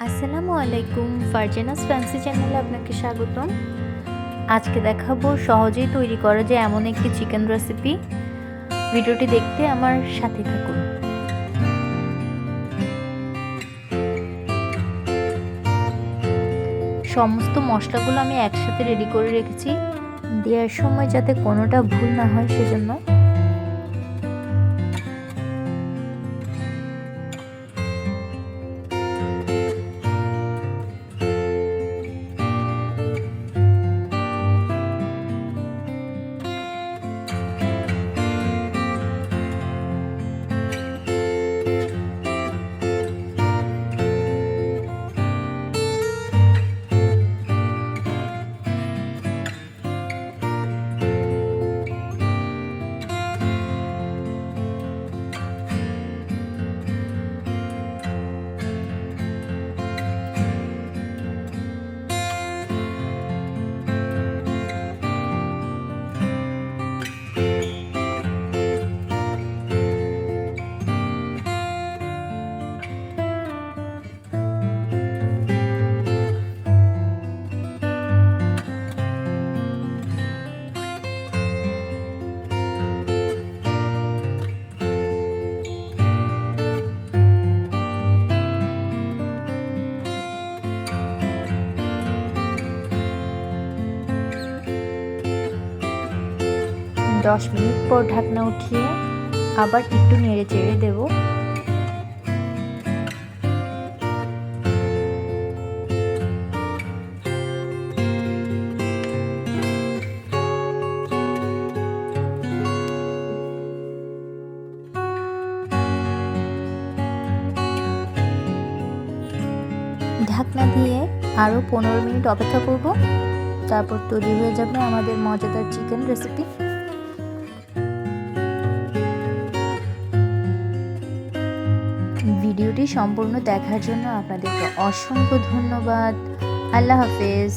আসসালামু আলাইকুম, ফারজানাস ফ্যান্সি চ্যানেলে আপনাকে স্বাগতম। আজকে দেখাবো সহজেই তৈরি করা যায় এমন একটি চিকেন রেসিপি। ভিডিওটি দেখতে আমার সাথে থাকুন। সমস্ত মশলাগুলো আমি একসাথে রেডি করে রেখেছি, দেওয়ার সময় যাতে কোনোটা ভুল না হয় সেজন্য। দশ মিনিট পর ঢাকনা উঠিয়ে আবার একটু নেড়ে চেড়ে দেব। ঢাকনা দিয়ে আরও 15 মিনিট অপেক্ষা করব, তারপর তৈরি হয়ে যাবে আমাদের মজাদার চিকেন রেসিপি। ভিডিওটি সম্পূর্ণ দেখার জন্য আপনাদেরকে অসংখ্য ধন্যবাদ। আল্লাহ হাফেজ।